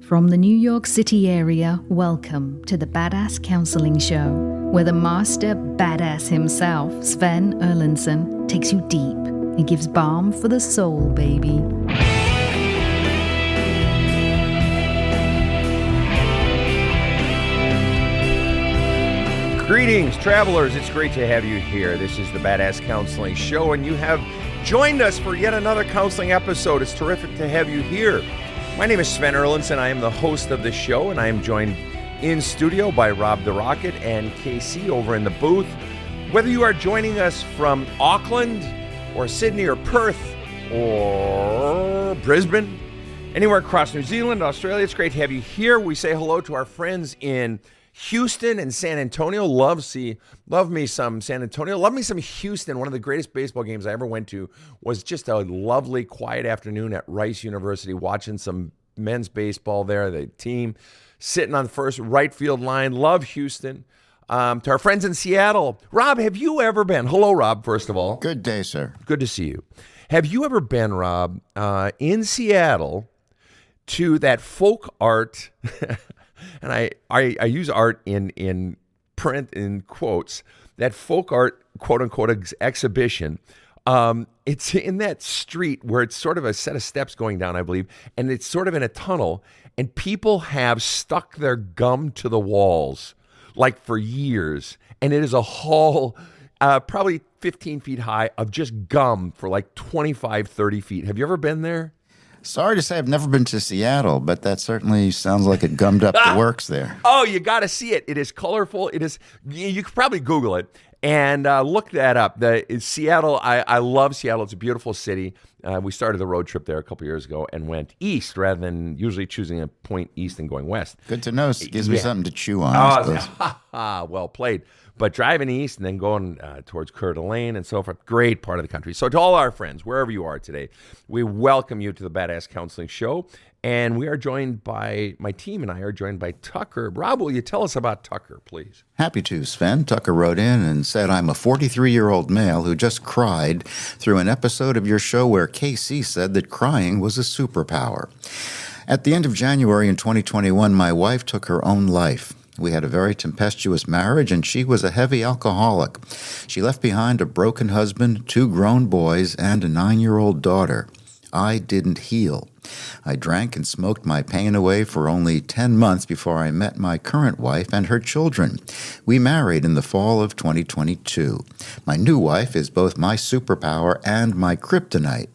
From the New York City area, welcome to the Badass Counseling Show, where the master badass himself, Sven takes you deep and gives balm for the soul, baby. Greetings, travelers. It's great to have you here. This is the Badass Counseling Show, and you have joined us for yet another counseling episode. It's terrific to have you here. My name is Sven Erlinson. I am the host of the show, and I am joined in studio by Rob the Rocket and KC over in the booth. Whether you are joining us from Auckland or Sydney or Perth or Brisbane, anywhere across New Zealand, Australia, it's great to have you here. We say hello to our friends in Houston and San Antonio. Love me some San Antonio. Love me some Houston. One of the greatest baseball games I ever went to was just a lovely, quiet afternoon at Rice University, watching some men's baseball there. The team sitting on the first right field line. Love Houston. To our friends in Seattle. Rob, have you ever been? Hello, Rob, first of all. Good day, sir. Good to see you. Have you ever been, Rob, in Seattle to that folk art... And I use art in print in quotes, that folk art, quote unquote, exhibition. It's in that street where it's sort of a set of steps going down, I believe, and it's sort of in a tunnel, and people have stuck their gum to the walls like for years. And it is a hall probably 15 feet high of just gum for like 25, 30 feet. Have you ever been there? Sorry to say I've never been to Seattle, but that certainly sounds like it gummed up the works there. Oh, you got to see it. It is colorful. It is. You could probably Google it and look that up. Seattle, I love Seattle. It's a beautiful city. We started the road trip there a couple years ago and went east rather than usually choosing a point east and going west. Good to know. It gives me something to chew on, I suppose. Well played. But driving east and then going towards Coeur d'Alene and so forth, great part of the country. So to all our friends, wherever you are today, we welcome you to the Badass Counseling Show. And we are joined by, my team and I are joined by Tucker. Rob, will you tell us about Tucker, please? Happy to, Sven. Tucker wrote in and said, I'm a 43-year-old male who just cried through an episode of your show where KC said that crying was a superpower. At the end of January in 2021, my wife took her own life. We had a very tempestuous marriage, and she was a heavy alcoholic. She left behind a broken husband, 2 grown boys, and a 9-year-old daughter. I didn't heal. I drank and smoked my pain away for only 10 months before I met my current wife and her children. We married in the fall of 2022. My new wife is both my superpower and my kryptonite.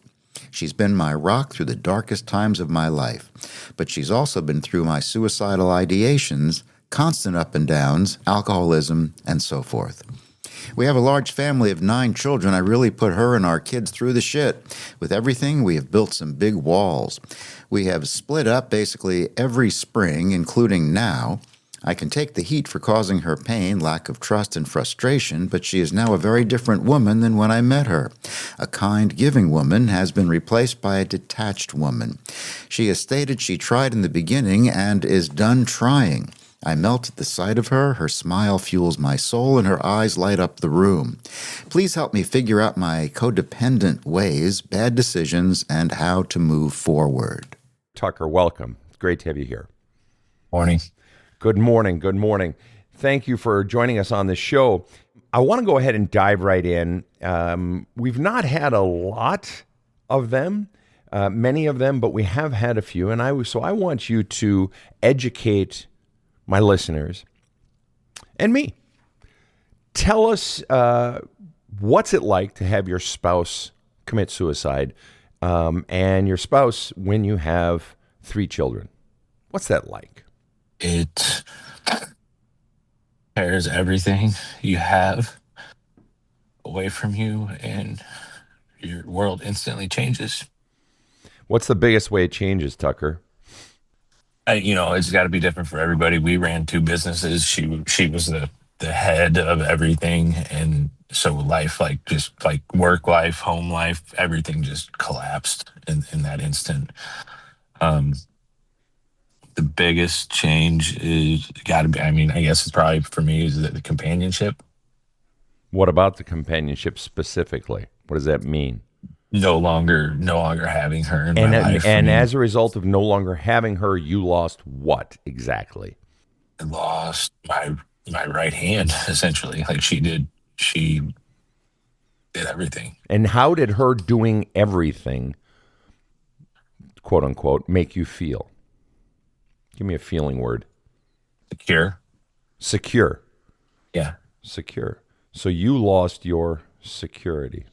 She's been my rock through the darkest times of my life, but she's also been through my suicidal ideations, constant up and downs, alcoholism, and so forth. We have a large family of 9 children. I really put her and our kids through the shit. With everything, we have built some big walls. We have split up basically every spring, including now. I can take the heat for causing her pain, lack of trust, and frustration, but she is now a very different woman than when I met her. A kind, giving woman has been replaced by a detached woman. She has stated she tried in the beginning and is done trying. I melt at the sight of her, her smile fuels my soul, and her eyes light up the room. Please help me figure out my codependent ways, bad decisions, and how to move forward. Tucker, welcome. Great to have you here. Morning. Good morning. Good morning. Thank you for joining us on this show. I want to go ahead and dive right in. We've not had a lot of them, many of them, but we have had a few. And I want you to educate my listeners and me. Tell us what's it like to have your spouse commit suicide and your spouse when you have 3 children. What's that like? It tears everything you have away from you, and your world instantly changes. What's the biggest way it changes, Tucker? It's got to be different for everybody. We ran 2 businesses. She was the head of everything, and so life, like work life, home life, everything just collapsed in that instant. The biggest change is got to be, I guess it's probably for me, is the companionship. What about the companionship specifically? What does that mean? no longer having her in my life. I And mean, as a result of no longer having her, you lost what exactly? I lost my right hand essentially. Like she did everything. And how did her doing everything, quote unquote, make you feel? Give me a feeling word. Secure. Secure. Yeah. Secure. So you lost your security.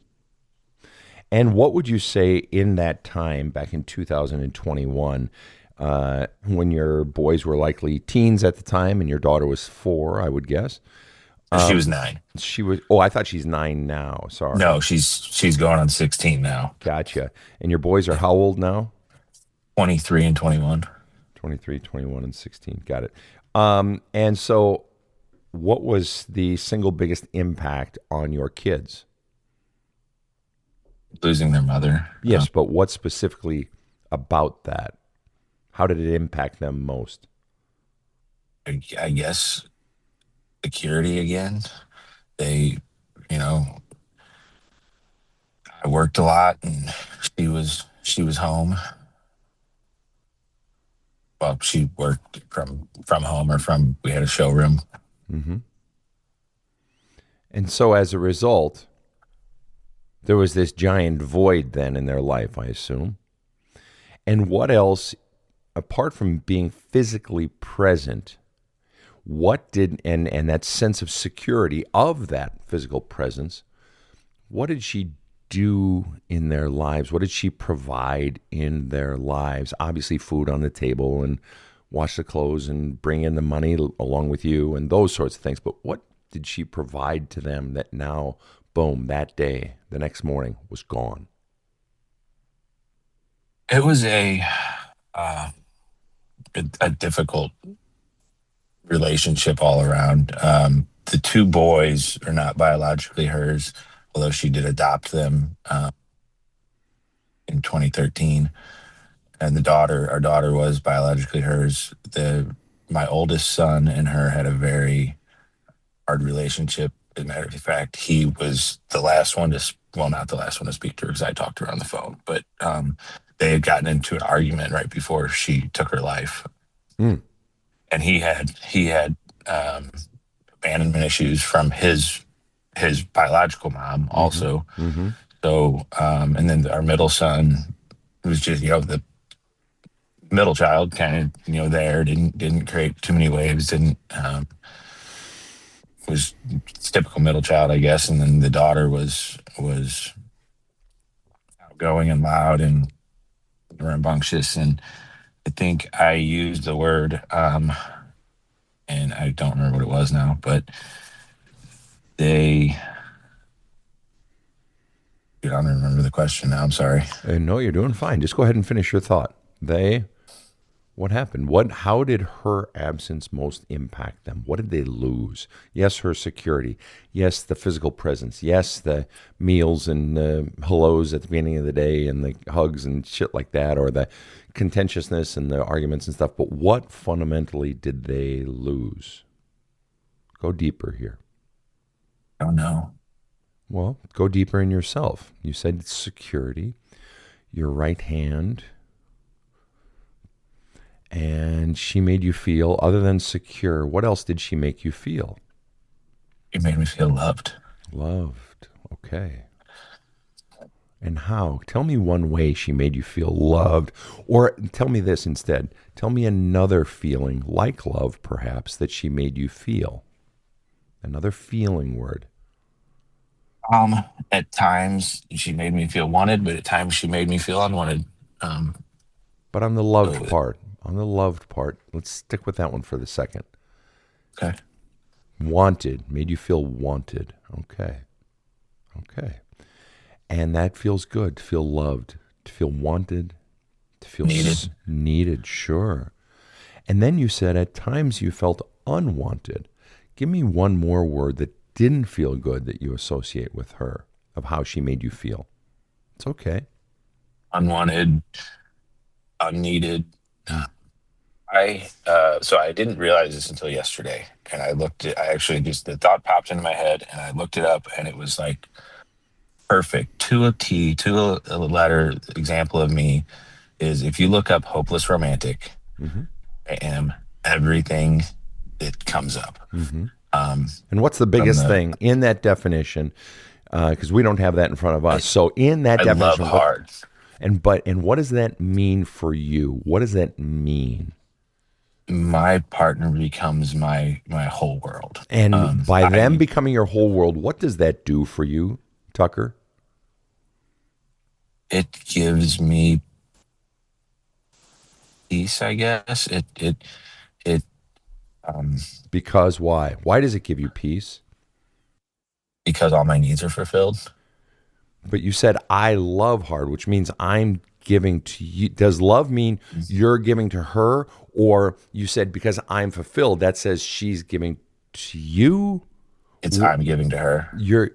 And what would you say in that time back in 2021, when your boys were likely teens at the time and your daughter was 4, I would guess? She was 9. She was, oh, I thought she's 9 now. Sorry. No, she's going on 16 now. Gotcha. And your boys are how old now? 23 and 21. 23, 21, and 16. Got it. And so what was the single biggest impact on your kids? Losing their mother. Yes, but what specifically about that? How did it impact them most? I guess security again. They, you know, I worked a lot and she was home. Well, she worked from home or from we had a showroom. Mm-hmm. And so as a result, there was this giant void then in their life, I assume. And what else, apart from being physically present, what did, and that sense of security of that physical presence, what did she do in their lives? What did she provide in their lives? Obviously, food on the table and wash the clothes and bring in the money along with you and those sorts of things. But what did she provide to them that now, boom, that day, the next morning, was gone? It was uh, a difficult relationship all around. The 2 boys are not biologically hers, although she did adopt them in 2013. And our daughter was biologically hers. My oldest son and her had a very hard relationship. As a matter of fact, he was the last one well, not the last one to speak to her because I talked to her on the phone, but they had gotten into an argument right before she took her life. Mm. And he had abandonment issues from his biological mom also. Mm-hmm. So and then our middle son was just the middle child, kind of there, didn't create too many waves, didn't was typical middle child, I guess. And then the daughter was outgoing and loud and rambunctious. And I think I used the word and I don't remember what it was now, but I don't remember the question now. I'm sorry. No, you're doing fine. Just go ahead and finish your thought. What happened? How did her absence most impact them? What did they lose? Yes, her security. Yes, the physical presence. Yes, the meals and the hellos at the beginning of the day and the hugs and shit like that, or the contentiousness and the arguments and stuff. But what fundamentally did they lose? Go deeper here. I don't know. Well, go deeper in yourself. You said security, your right hand, and she made you feel, other than secure, what else did she make you feel? It made me feel loved. Loved. Okay. And how? Tell me one way she made you feel loved. Or tell me this instead. Tell me another feeling, like love perhaps, that she made you feel. Another feeling word. At times she made me feel wanted, but at times she made me feel unwanted. But on the loved part, let's stick with that one for the second. Okay. Wanted, made you feel wanted. Okay. And that feels good, to feel loved, to feel wanted, to feel needed, sure. And then you said at times you felt unwanted. Give me one more word that didn't feel good that you associate with her, of how she made you feel. It's okay. Unwanted, unneeded. So I didn't realize this until yesterday, and I actually just, the thought popped into my head, and I looked it up, and it was like perfect to a T, to a letter. Example of me is if you look up hopeless romantic, I am everything that comes up. And what's the From biggest the thing in that definition? Because we don't have that in front of us. So in that I love definition, hard. and what does that mean for you? What does that mean? My partner becomes my whole world. And by them I becoming your whole world, what does that do for you, Tucker? It gives me peace, I guess. It Because why? Why does it give you peace? because all my needs are fulfilled. But you said I love hard, which means I'm giving to you. Does love mean you're giving to her, or you said because I'm fulfilled, that says she's giving to you? It's I'm giving to her.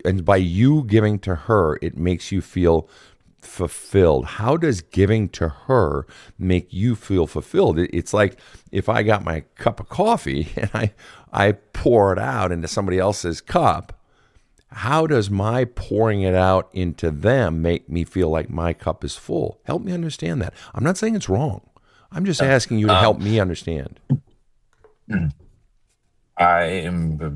And by you giving to her, it makes you feel fulfilled. How does giving to her make you feel fulfilled? It's like if I got my cup of coffee and I pour it out into somebody else's cup. How does my pouring it out into them make me feel like my cup is full? Help me understand that. I'm not saying it's wrong. I'm just asking you to help me understand. I am a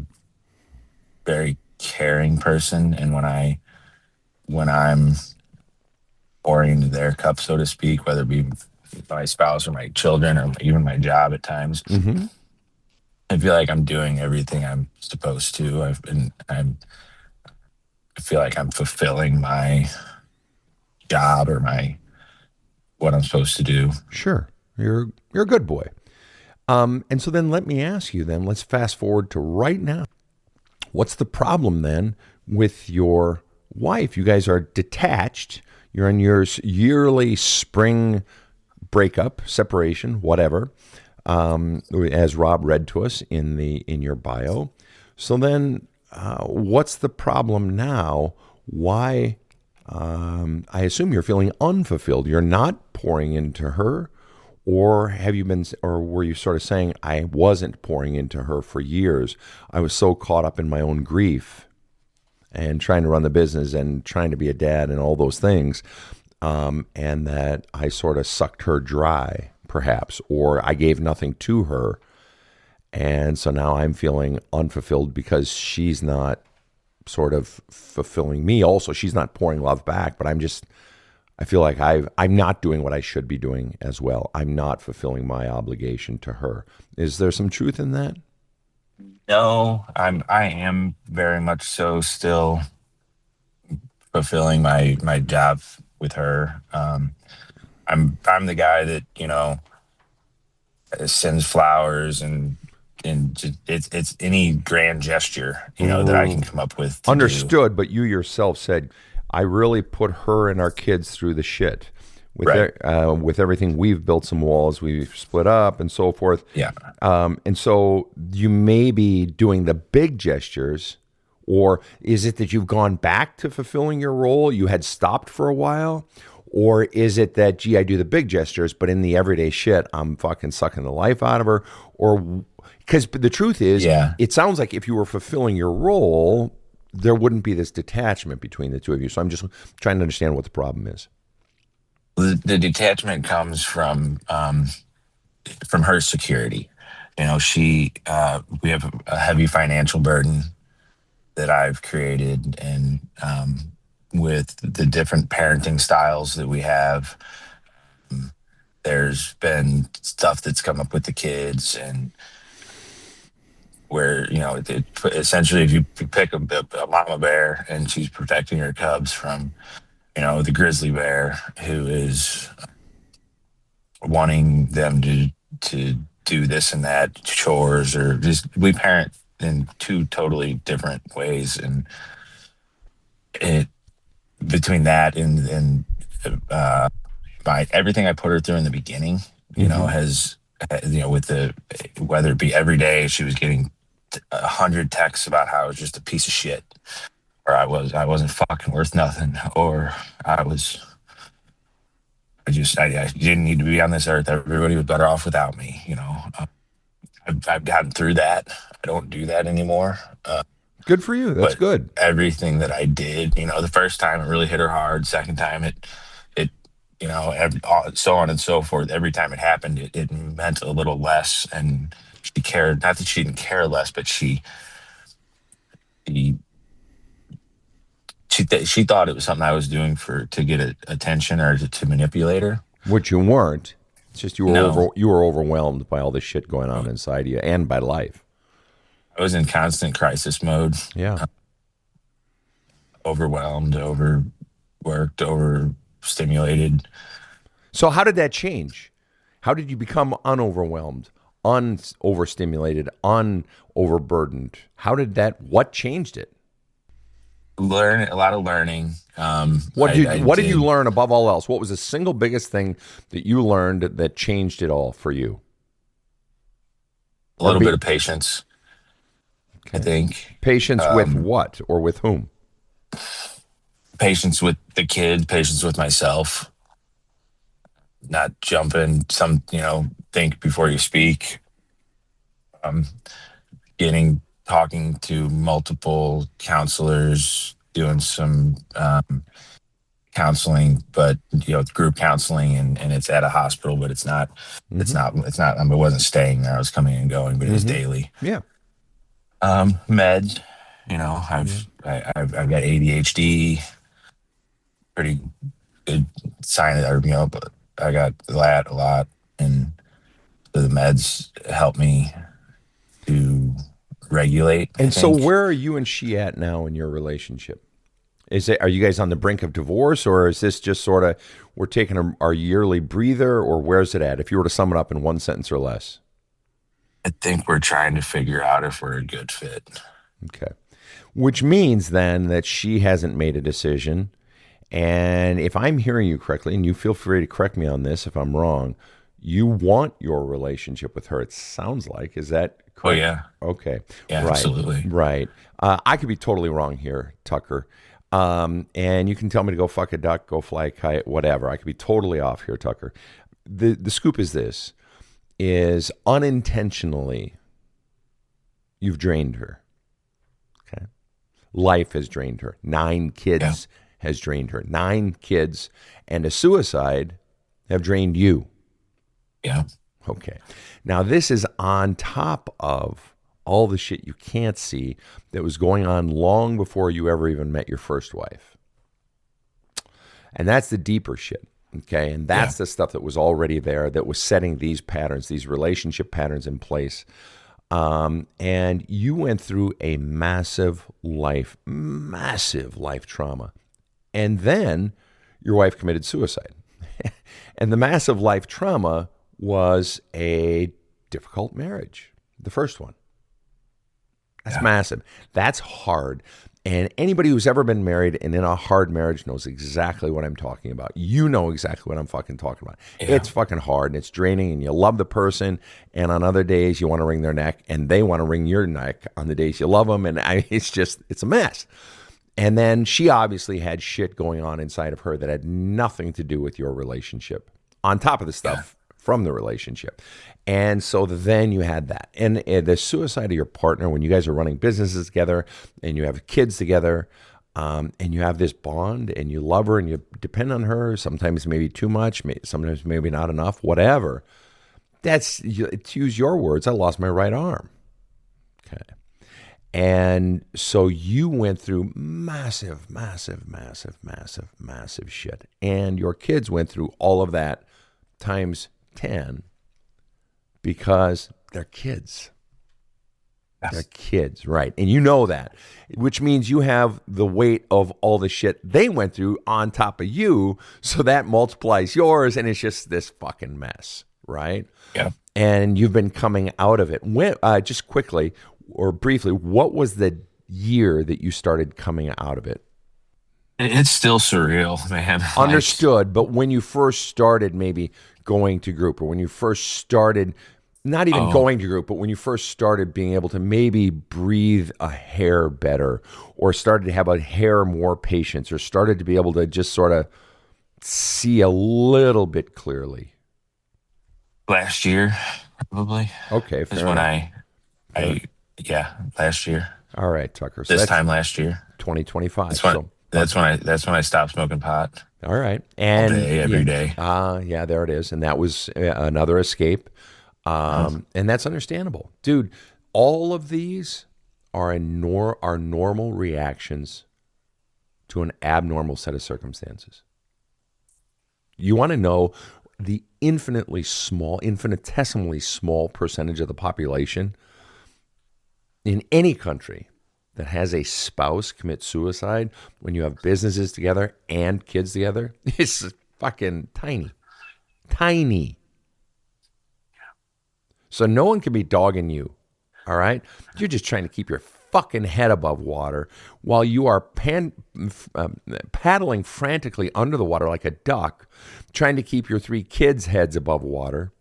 very caring person, and when I'm pouring into their cup, so to speak, whether it be my spouse or my children or even my job at times, I feel like I'm doing everything I'm supposed to. I feel like I'm fulfilling my job or what I'm supposed to do. Sure, you're a good boy. And so then let me ask you then, let's fast forward to right now. What's the problem then with your wife? You guys are detached. You're in your yearly spring breakup, separation, whatever, as Rob read to us in your bio. So then what's the problem now? Why? I assume you're feeling unfulfilled. You're not pouring into her. Or were you sort of saying, I wasn't pouring into her for years. I was so caught up in my own grief and trying to run the business and trying to be a dad and all those things. And that I sort of sucked her dry, perhaps, or I gave nothing to her. And so now I'm feeling unfulfilled because she's not sort of fulfilling me. Also, she's not pouring love back, but I feel like I'm not doing what I should be doing as well. I'm not fulfilling my obligation to her. Is there some truth in that? No, I am very much so still fulfilling my job with her. I'm the guy that sends flowers and just, it's any grand gesture that I can come up with to Understood, but you yourself said, I really put her and our kids through the shit. With everything, we've built some walls, we've split up and so forth. Yeah. And so you may be doing the big gestures, or is it that you've gone back to fulfilling your role? You had stopped for a while? Or is it that, gee, I do the big gestures, but in the everyday shit, I'm fucking sucking the life out of her? Or because the truth is, It sounds like if you were fulfilling your role, there wouldn't be this detachment between the two of you. So I'm just trying to understand what the problem is. The detachment comes from her security. We have a heavy financial burden that I've created, and with the different parenting styles that we have, there's been stuff that's come up with the kids, and where essentially if you pick a mama bear and she's protecting her cubs from the grizzly bear who is wanting them to do this and that chores, or just we parent in two totally different ways, and it between that and by everything I put her through in the beginning, has with the whether it be every day she was getting 100 texts about how I was just a piece of shit, or I wasn't fucking worth nothing, or I didn't need to be on this earth. Everybody was better off without me. I've gotten through that. I don't do that anymore. Good for you. That's But good. everything that I did, the first time it really hit her hard. Second time it, so on and so forth. Every time it happened, it meant a little less. And she cared, not that she didn't care less, but she, she thought it was something I was doing to get attention or to manipulate her. Which you weren't. It's just you No, were overwhelmed by all this shit going on inside you and by life. I was in constant crisis mode, Yeah. overwhelmed, overworked, overstimulated. So how did that change? How did you become unoverwhelmed, overstimulated, unoverburdened? What changed it? Learn a lot of learning. What did you learn above all else? What was the single biggest thing that you learned that changed it all for you? A little bit of patience. Okay. I think Patience with what or with whom? patience with the kid, patience with myself, not jumping. Think before you speak. Talking to multiple counselors, doing some counseling, but group counseling, and it's at a hospital, but it's not. It's not. I wasn't staying there. I was coming and going, but it was daily. Yeah. Meds. I've got ADHD. Pretty good sign of but I got that a lot, and so the meds help me to regulate. And so where are you and she at now in your relationship? Are you guys on the brink of divorce, or is this just sort of we're taking our yearly breather, or where's it at if you were to sum it up in one sentence or less? I think we're trying to figure out if we're a good fit. Okay. Which means then that she hasn't made a decision. And if I'm hearing you correctly, and you feel free to correct me on this if I'm wrong, you want your relationship with her, it sounds like. Is that correct? Oh, yeah. Okay. Yeah, right. Absolutely. Right. I could be totally wrong here, Tucker. And you can tell me to go fuck a duck, go fly a kite, whatever. I could be totally off here, Tucker. The scoop is this, is unintentionally you've drained her. Okay. Life has drained her. 9 kids has drained her. 9 kids and a suicide have drained you. Yeah. Okay. Now, this is on top of all the shit you can't see that was going on long before you ever even met your first wife. And that's the deeper shit. Okay. And that's the stuff that was already there that was setting these patterns, these relationship patterns in place. And you went through a massive life trauma. And then your wife committed suicide. And the massive life trauma was a difficult marriage, the first one. That's massive. That's hard. And anybody who's ever been married and in a hard marriage knows exactly what I'm talking about. You know exactly what I'm fucking talking about. Yeah. It's fucking hard and it's draining, and you love the person, and on other days you want to wring their neck and they want to wring your neck on the days you love them. And it's a mess. And then she obviously had shit going on inside of her that had nothing to do with your relationship, on top of the stuff from the relationship. And so then you had that. And the suicide of your partner, when you guys are running businesses together and you have kids together, and you have this bond and you love her and you depend on her, sometimes maybe too much, sometimes maybe not enough, whatever. To use your words, I lost my right arm. Okay. And so you went through massive shit. And your kids went through all of that times 10 because they're kids. Yes. They're kids, right. And you know that, which means you have the weight of all the shit they went through on top of you. So that multiplies yours, and it's just this fucking mess, right? Yeah. And you've been coming out of it. Just quickly or briefly, what was the year that you started coming out of it? It's still surreal, man. Understood. But when you first started maybe going to group, or when you first started not even going to group, but when you first started being able to maybe breathe a hair better, or started to have a hair more patience, or started to be able to just sort of see a little bit clearly. Last year, probably. Okay. Is when I last year. All right, Tucker. So This that's time last year. 2025. That's when I stopped smoking pot. All right. All And day, every day. yeah, there it is. And that was another escape. And that's understandable. Dude, all of these are normal reactions to an abnormal set of circumstances. You want to know the infinitesimally small percentage of the population in any country that has a spouse commit suicide when you have businesses together and kids together is fucking tiny. Tiny. So no one can be dogging you, all right? You're just trying to keep your fucking head above water while you are paddling frantically under the water like a duck, trying to keep your 3 kids' heads above water,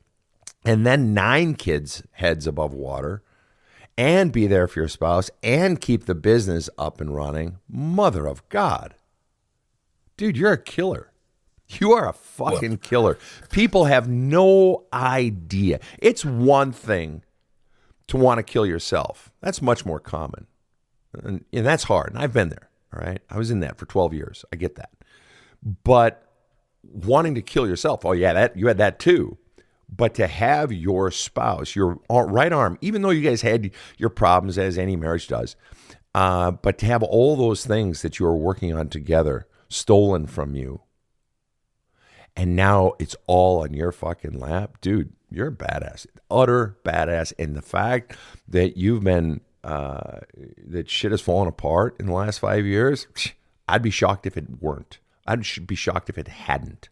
and then 9 kids' heads above water, and be there for your spouse, and keep the business up and running. Mother of God. Dude, you're a killer. You are a fucking killer. People have no idea. It's one thing to want to kill yourself. That's much more common. And that's hard. And I've been there, all right? I was in that for 12 years. I get that. But wanting to kill yourself, oh yeah, you had that too. But to have your spouse, your right arm, even though you guys had your problems as any marriage does, but to have all those things that you are working on together stolen from you, and now it's all on your fucking lap, dude, you're a badass, utter badass. And the fact that you've been, that shit has fallen apart in the last 5 years, I'd be shocked if it weren't. I'd be shocked if it hadn't.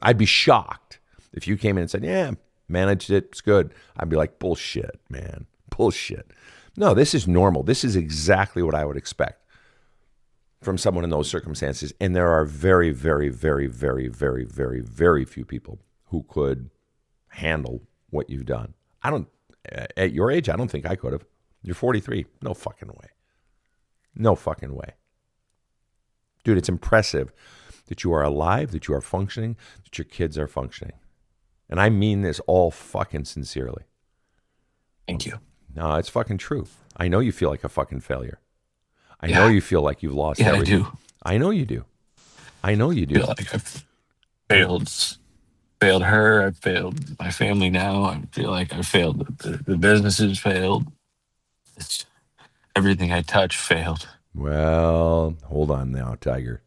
I'd be shocked if you came in and said, yeah, managed it, it's good. I'd be like, bullshit, man, bullshit. No, this is normal. This is exactly what I would expect from someone in those circumstances. And there are very, very, very, very, very, very, very few people who could handle what you've done. At your age, I don't think I could have. You're 43. No fucking way. No fucking way. Dude, it's impressive that you are alive, that you are functioning, that your kids are functioning. And I mean this all fucking sincerely. Thank you. No, it's fucking true. I know you feel like a fucking failure. I know you feel like you've lost everything. I do. I know you do. I know you do. I feel like I've failed her. I've failed my family now. I feel like I failed. The businesses failed. It's everything I touch failed. Well, hold on now, Tiger.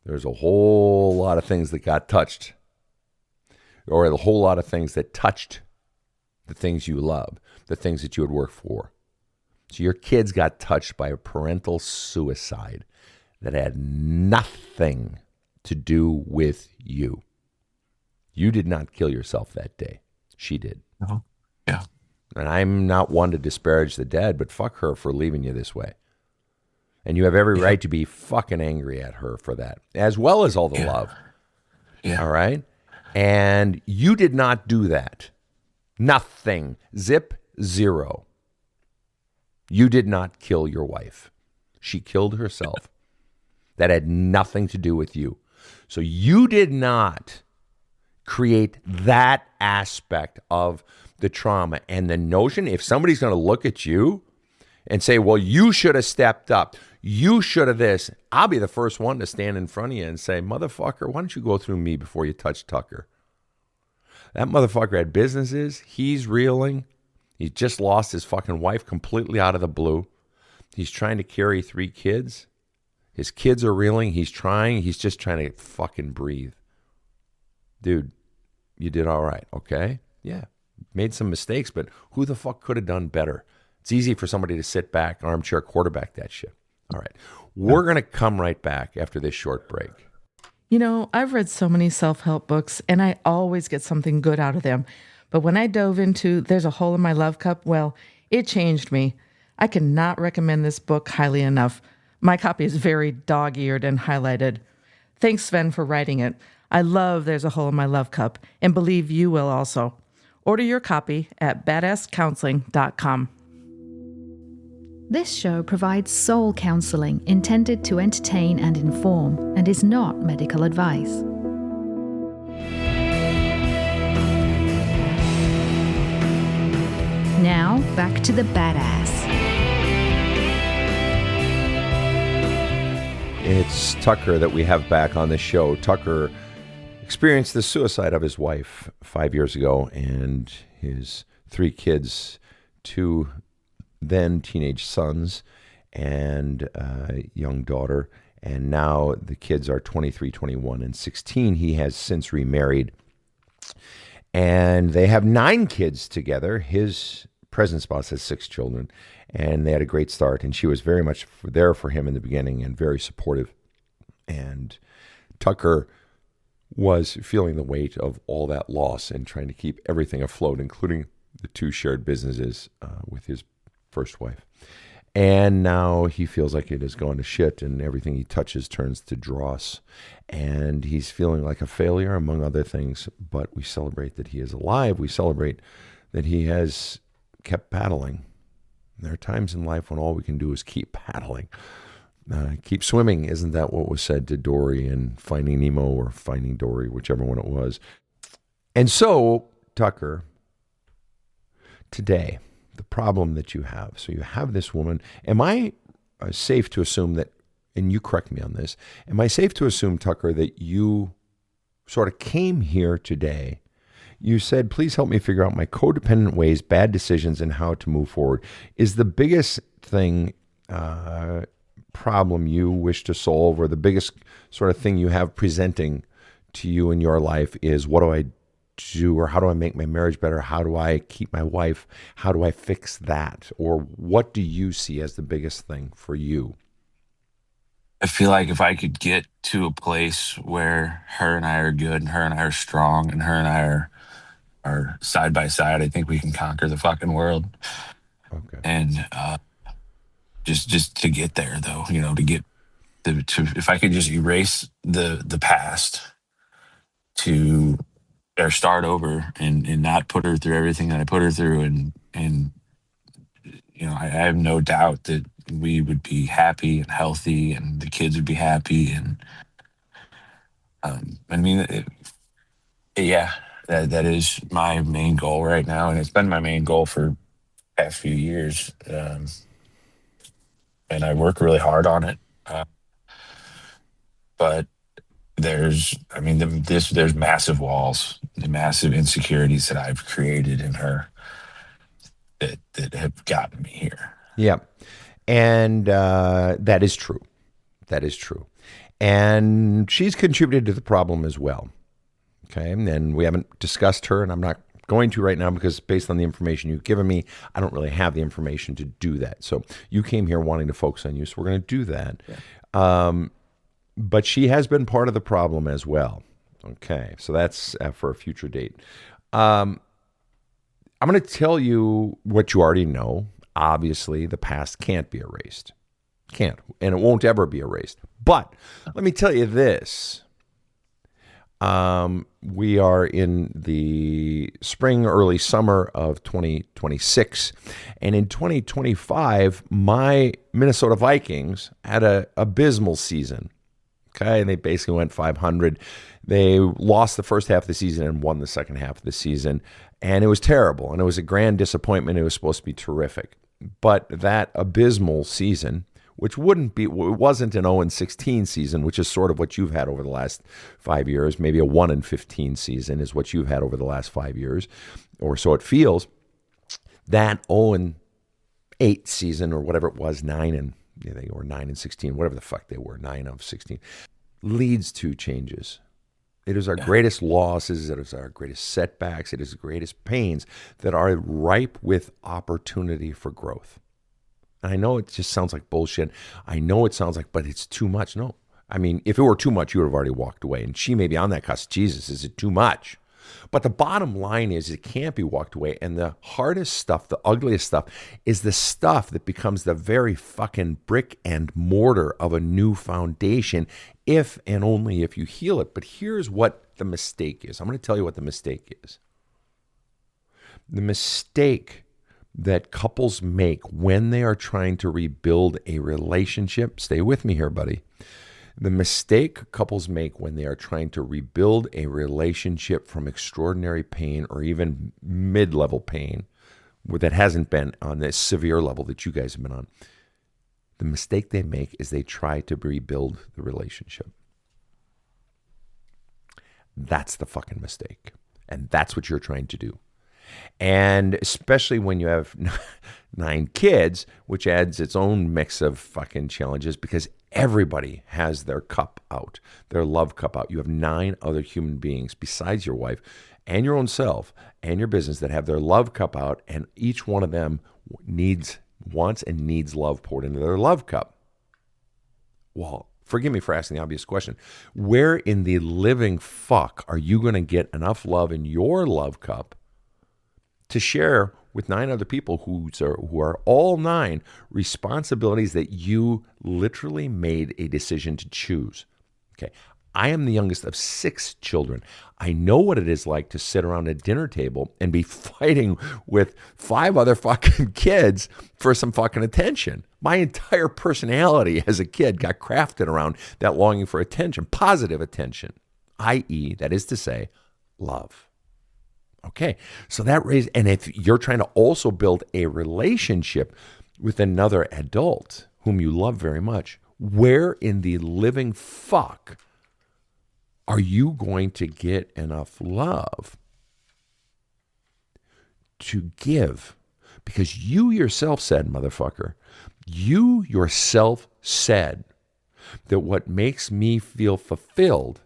There's a whole lot of things that got touched, or a whole lot of things that touched the things you love, the things that you would work for. So your kids got touched by a parental suicide that had nothing to do with you. You did not kill yourself that day. She did. No. Yeah. And I'm not one to disparage the dead, but fuck her for leaving you this way. And you have every right to be fucking angry at her for that, as well as all the love. Yeah. All right? And you did not do that. Nothing. Zip, zero. You did not kill your wife. She killed herself. That had nothing to do with you. So you did not create that aspect of the trauma. And the notion, if somebody's going to look at you and say, well, you should have stepped up, you should have this, I'll be the first one to stand in front of you and say, motherfucker, why don't you go through me before you touch Tucker? That motherfucker had businesses. He's reeling. He just lost his fucking wife completely out of the blue. He's trying to carry 3 kids. His kids are reeling. He's just trying to fucking breathe. Dude, you did all right, okay? Yeah, made some mistakes, but who the fuck could have done better? It's easy for somebody to sit back, armchair quarterback that shit. All right, we're going to come right back after this short break. You know, I've read so many self-help books, and I always get something good out of them. But when I dove into There's a Hole in My Love Cup, well, it changed me. I cannot recommend this book highly enough. My copy is very dog-eared and highlighted. Thanks, Sven, for writing it. I love There's a Hole in My Love Cup, and believe you will also. Order your copy at badasscounseling.com. This show provides soul counseling intended to entertain and inform and is not medical advice. Now, back to the badass. It's Tucker that we have back on the show. Tucker experienced the suicide of his wife 5 years ago and his 3 kids, 2 then teenage sons and a young daughter. And now the kids are 23, 21, and 16. He has since remarried. And they have 9 kids together. His present spouse has 6 children. And they had a great start. And she was very much there for him in the beginning and very supportive. And Tucker was feeling the weight of all that loss and trying to keep everything afloat, including the 2 shared businesses with his first wife. And now he feels like it has gone to shit and everything he touches turns to dross. And he's feeling like a failure, among other things. But we celebrate that he is alive. We celebrate that he has kept paddling. There are times in life when all we can do is keep paddling. Keep swimming. Isn't that what was said to Dory in Finding Nemo or Finding Dory, whichever one it was? And so, Tucker, today, the problem that you have. So you have this woman. Am I safe to assume that, and you correct me on this, am I safe to assume, Tucker, that you sort of came here today? You said, please help me figure out my codependent ways, bad decisions, and how to move forward. Is the biggest thing, problem you wish to solve, or the biggest sort of thing you have presenting to you in your life is, what do I do, or how do I make my marriage better? How do I keep my wife? How do I fix that? Or what do you see as the biggest thing for you? I feel like if I could get to a place where her and I are good and her and I are strong and her and I are side by side, I think we can conquer the fucking world. Okay. And just to get there, though, to get if I could just erase the past to or start over and not put her through everything that I put her through, and I have no doubt that we would be happy and healthy, and the kids would be happy, and I mean, yeah, that is my main goal right now, and it's been my main goal for the past few years, and I work really hard on it, but there's massive walls, the massive insecurities that I've created in her that have gotten me here. Yeah. And that is true. That is true. And she's contributed to the problem as well. Okay. And we haven't discussed her, and I'm not going to right now because based on the information you've given me, I don't really have the information to do that. So you came here wanting to focus on you, so we're going to do that. Yeah. But she has been part of the problem as well. Okay. So that's for a future date. I'm going to tell you what you already know. Obviously, the past can't be erased. Can't. And it won't ever be erased. But let me tell you this. We are in the spring, early summer of 2026. And in 2025, my Minnesota Vikings had an abysmal season. Okay, and they basically went 500. They lost the first half of the season and won the second half of the season. And it was terrible. And it was a grand disappointment. It was supposed to be terrific. But that abysmal season, which it wasn't an 0-16 season, which is sort of what you've had over the last 5 years. Maybe a 1-15 season is what you've had over the last 5 years, or so it feels. That 0-8 season, or whatever it was, 9-16, whatever the fuck they were, 9-16, leads to changes. It is our greatest losses, it is our greatest setbacks, it is the greatest pains that are ripe with opportunity for growth. And I know it just sounds like bullshit. I know it sounds like, but it's too much. No. I mean, if it were too much, you would have already walked away. And she may be on that cusp. Jesus, is it too much? But the bottom line is it can't be walked away. And the hardest stuff, the ugliest stuff, is the stuff that becomes the very fucking brick and mortar of a new foundation, if and only if you heal it. But here's what the mistake is. I'm going to tell you what the mistake is. The mistake that couples make when they are trying to rebuild a relationship, stay with me here, buddy. The mistake couples make when they are trying to rebuild a relationship from extraordinary pain or even mid-level pain that hasn't been on this severe level that you guys have been on, the mistake they make is they try to rebuild the relationship. That's the fucking mistake. And that's what you're trying to do. And especially when you have 9 kids, which adds its own mix of fucking challenges, because everybody has their cup out, their love cup out. You have 9 other human beings besides your wife and your own self and your business that have their love cup out, and each one of them wants and needs love poured into their love cup. Well, forgive me for asking the obvious question. Where in the living fuck are you going to get enough love in your love cup to share with 9 other people who are all 9 responsibilities that you literally made a decision to choose? Okay. I am the youngest of 6 children. I know what it is like to sit around a dinner table and be fighting with 5 other fucking kids for some fucking attention. My entire personality as a kid got crafted around that longing for attention, positive attention, i.e., that is to say, love. Okay, so that raises, and if you're trying to also build a relationship with another adult whom you love very much, where in the living fuck are you going to get enough love to give? Because you yourself said, motherfucker, you yourself said that what makes me feel fulfilled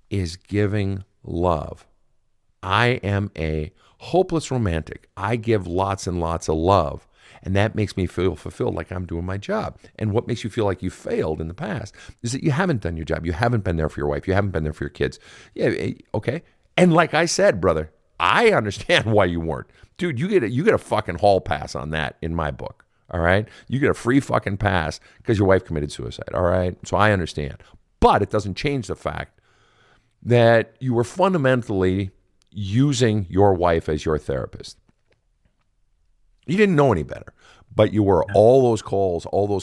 is giving love. I am a hopeless romantic. I give lots and lots of love, and that makes me feel fulfilled, like I'm doing my job. And what makes you feel like you failed in the past is that you haven't done your job. You haven't been there for your wife. You haven't been there for your kids. Yeah, okay. And like I said, brother, I understand why you weren't. Dude, you get a fucking hall pass on that in my book, all right? You get a free fucking pass because your wife committed suicide, all right? So I understand. But it doesn't change the fact that you were fundamentally using your wife as your therapist. You didn't know any better, but you were all those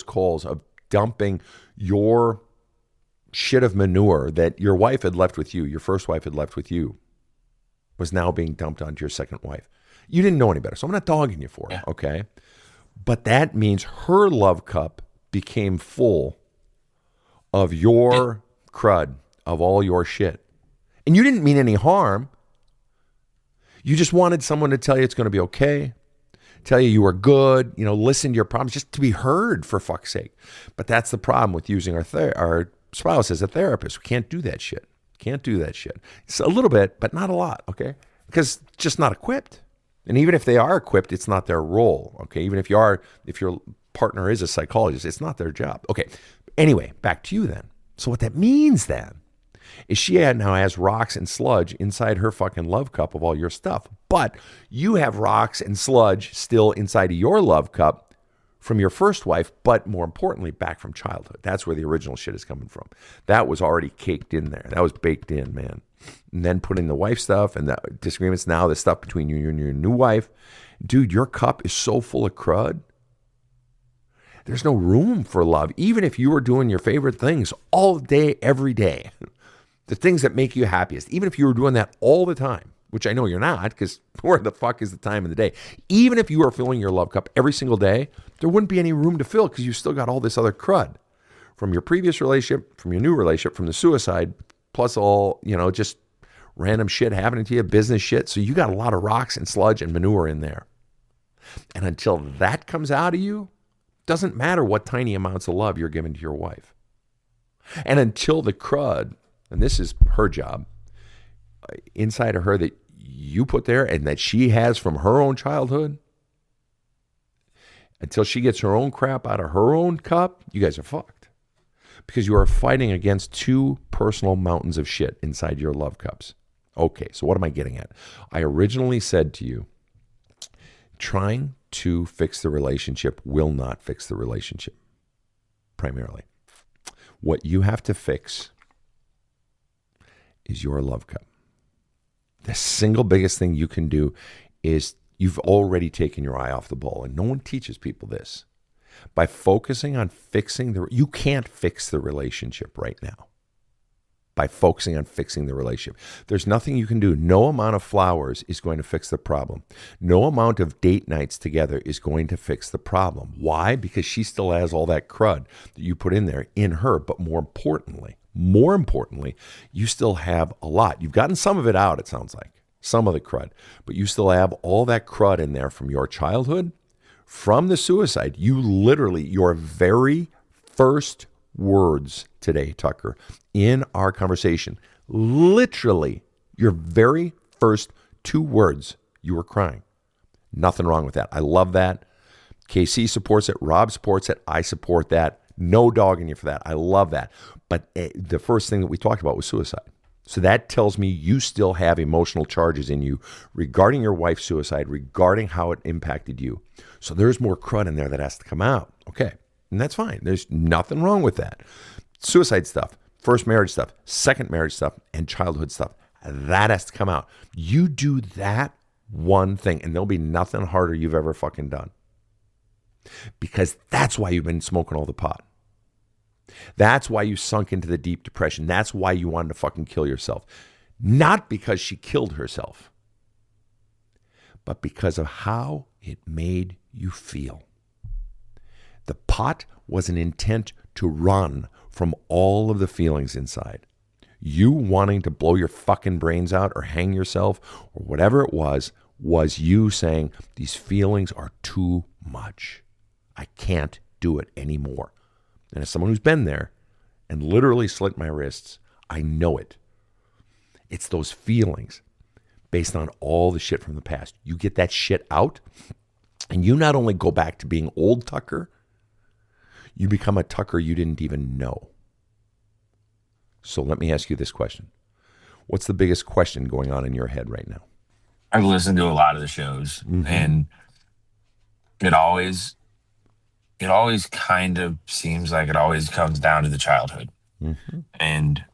calls of dumping your shit of manure that your wife had left with you, your first wife had left with you, was now being dumped onto your second wife. You didn't know any better, so I'm not dogging you for it, okay? But that means her love cup became full of your crud, of all your shit. And you didn't mean any harm. You just wanted someone to tell you it's going to be okay, tell you were good, listen to your problems, just to be heard, for fuck's sake. But that's the problem with using our spouse as a therapist. We can't do that shit. It's a little bit, but not a lot, okay? Because just not equipped. And even if they are equipped, it's not their role, okay? Even if your partner is a psychologist, it's not their job. Okay, anyway, back to you then. So what that means then is she now has rocks and sludge inside her fucking love cup of all your stuff. But you have rocks and sludge still inside of your love cup from your first wife, but more importantly, back from childhood. That's where the original shit is coming from. That was already caked in there. That was baked in, man. And then put in the wife stuff and the disagreements now, the stuff between you and your new wife. Dude, your cup is so full of crud. There's no room for love, even if you were doing your favorite things all day, every day. The things that make you happiest, even if you were doing that all the time, which I know you're not, because where the fuck is the time of the day? Even if you were filling your love cup every single day, there wouldn't be any room to fill because you still got all this other crud from your previous relationship, from your new relationship, from the suicide, plus all, just random shit happening to you, business shit. So you got a lot of rocks and sludge and manure in there. And until that comes out of you, doesn't matter what tiny amounts of love you're giving to your wife. And until the crud, and this is her job, inside of her that you put there and that she has from her own childhood, until she gets her own crap out of her own cup, you guys are fucked. Because you are fighting against 2 personal mountains of shit inside your love cups. Okay, so what am I getting at? I originally said to you, trying to fix the relationship will not fix the relationship, primarily. What you have to fix is your love cup. The single biggest thing you can do is you've already taken your eye off the ball, and no one teaches people this. By focusing on fixing you can't fix the relationship right now. by focusing on fixing the relationship. There's nothing you can do. No amount of flowers is going to fix the problem. No amount of date nights together is going to fix the problem. Why? Because she still has all that crud that you put in there in her. But more importantly, you still have a lot. You've gotten some of it out, it sounds like, some of the crud, but you still have all that crud in there from your childhood, from the suicide. You literally, your very first words today, Tucker, in our conversation, literally your very first 2 words, you were crying. Nothing wrong with that. I love that. KC supports it. Rob supports it. I support that. No dogging you for that. I love that. But the first thing that we talked about was suicide. So that tells me you still have emotional charges in you regarding your wife's suicide, regarding how it impacted you. So there's more crud in there that has to come out. Okay. And that's fine. There's nothing wrong with that. Suicide stuff, first marriage stuff, second marriage stuff, and childhood stuff. That has to come out. You do that one thing, and there'll be nothing harder you've ever fucking done. Because that's why you've been smoking all the pot. That's why you sunk into the deep depression. That's why you wanted to fucking kill yourself. Not because she killed herself, but because of how it made you feel. The pot was an intent to run from all of the feelings inside. You wanting to blow your fucking brains out or hang yourself or whatever it was you saying, these feelings are too much. I can't do it anymore. And as someone who's been there and literally slit my wrists, I know it. It's those feelings based on all the shit from the past. You get that shit out, and you not only go back to being old Tucker, you become a Tucker you didn't even know. So let me ask you this question. What's the biggest question going on in your head right now? I've listened to a lot of the shows, and it always kind of seems like it always comes down to the childhood. And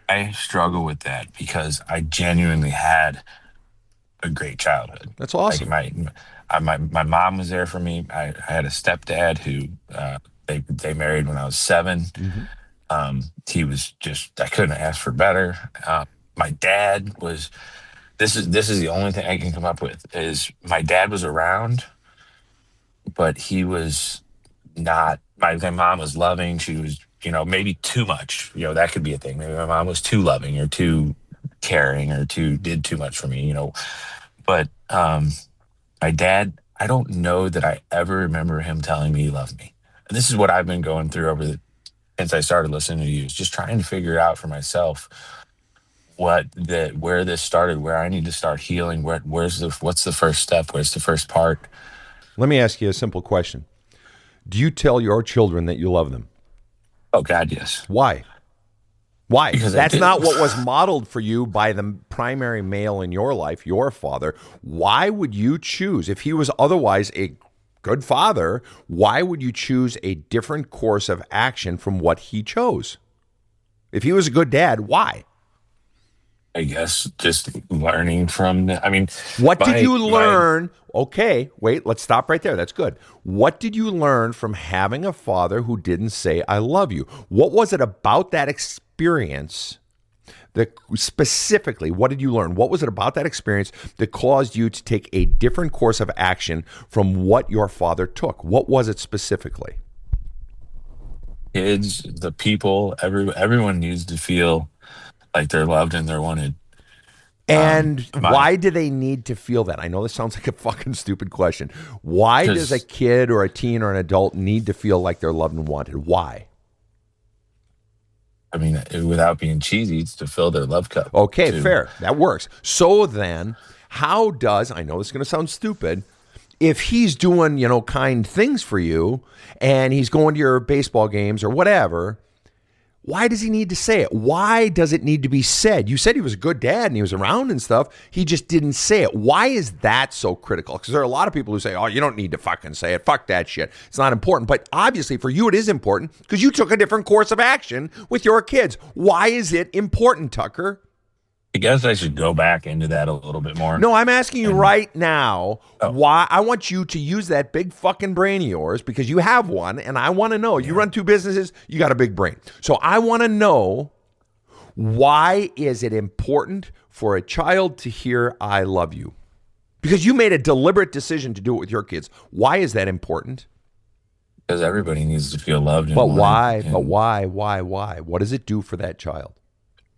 I struggle with that because I genuinely had a great childhood. That's awesome. Like my mom was there for me. I had a stepdad who they married when I was 7. He was just, I couldn't ask for better. My dad was, this is the only thing I can come up with, is my dad was around, but he was not, my mom was loving. She was, maybe too much, that could be a thing. Maybe my mom was too loving or too caring or did too much for me, but my dad, I don't know that I ever remember him telling me he loved me. And this is what I've been going through since I started listening to you, is just trying to figure out for myself where this started, where I need to start healing, what's the first step, where's the first part. Let me ask you a simple question. Do you tell your children that you love them? Oh God, yes. Why? Why? Because that's not what was modeled for you by the primary male in your life, your father. Why would you choose, if he was otherwise a good father, why would you choose a different course of action from what he chose? If he was a good dad, why? I guess just learning from what did you learn? Okay, wait, let's stop right there. That's good. What did you learn from having a father who didn't say, I love you? What was it about that experience that specifically, what did you learn? What was it about that experience that caused you to take a different course of action from what your father took? What was it specifically? Kids, the people, everyone needs to feel like they're loved and they're wanted. And why do they need to feel that? I know this sounds like a fucking stupid question. Why does a kid or a teen or an adult need to feel like they're loved and wanted? Why? Without being cheesy, it's to fill their love cup. Okay, fair. That works. So then, how does, I know this is going to sound stupid, if he's doing, kind things for you and he's going to your baseball games or whatever, why does he need to say it? Why does it need to be said? You said he was a good dad and he was around and stuff. He just didn't say it. Why is that so critical? Because there are a lot of people who say, oh, you don't need to fucking say it. Fuck that shit. It's not important. But obviously for you, it is important because you took a different course of action with your kids. Why is it important, Tucker? I guess I should go back into that a little bit more. No, I'm asking you right now why. I want you to use that big fucking brain of yours because you have one, and I want to know. You run 2 businesses, you got a big brain. So I want to know Why is it important for a child to hear I love you? Because you made a deliberate decision to do it with your kids. Why is that important? Because everybody needs to feel loved and But wanted, why? and But why? Why? What does it do for that child?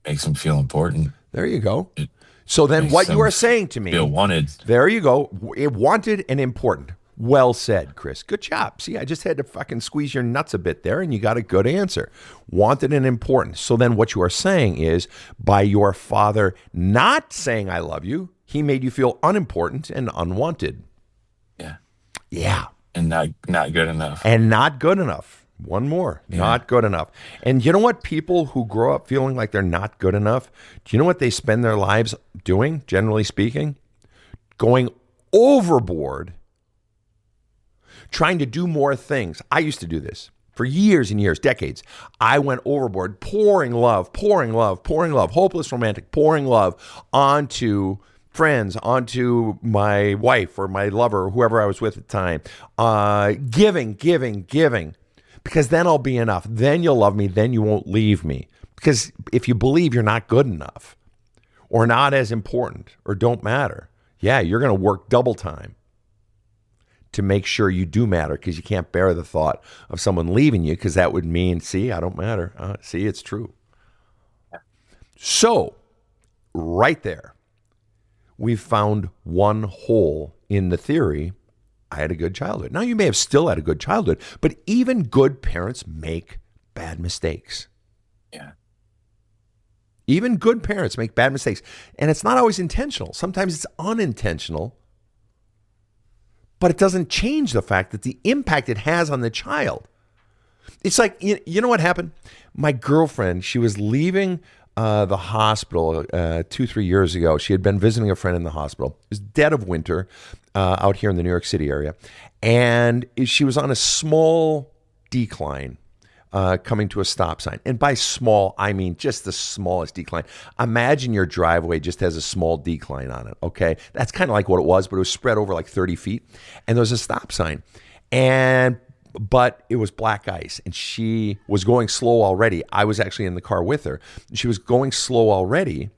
makes them feel important. There you go. It So then makes what you them are saying to me, feel wanted. there you go. It wanted and important. Well said, Chris. Good job. See, I just had to fucking squeeze your nuts a bit there, and you got a good answer. Wanted and important. So then what you are saying is, by your father not saying I love you, he made you feel unimportant and unwanted. Yeah. Yeah. And not good enough. And not good enough. One more. Yeah. Not good enough. And you know what? People who grow up feeling like they're not good enough, do you know what they spend their lives doing, generally speaking? Going overboard, trying to do more things. I used to do this for years and years, decades. I went overboard, pouring love, hopeless romantic, pouring love onto friends, onto my wife or my lover, or whoever I was with at the time. Giving. Because then I'll be enough. Then you'll love me. Then you won't leave me. Because if you believe you're not good enough or not as important or don't matter, yeah, you're going to work double time to make sure you do matter, because you can't bear the thought of someone leaving you, because that would mean, see, I don't matter. See, it's true. So right there, we've found one hole in the theory. I had a good childhood. Now, you may have still had a good childhood, but even good parents make bad mistakes. Yeah. Even good parents make bad mistakes. And it's not always intentional. Sometimes it's unintentional. But it doesn't change the fact that the impact it has on the child. It's like, you know what happened? My girlfriend, she was leaving the hospital 2-3 years ago. She had been visiting a friend in the hospital. It was dead of winter out here in the New York City area. And she was on a small decline coming to a stop sign. And by small, I mean just the smallest decline. Imagine your driveway just has a small decline on it, okay? That's kind of like what it was, but it was spread over like 30 feet. And there was a stop sign. But it was black ice, and she was going slow already. I was actually in the car with her. She was going slow already,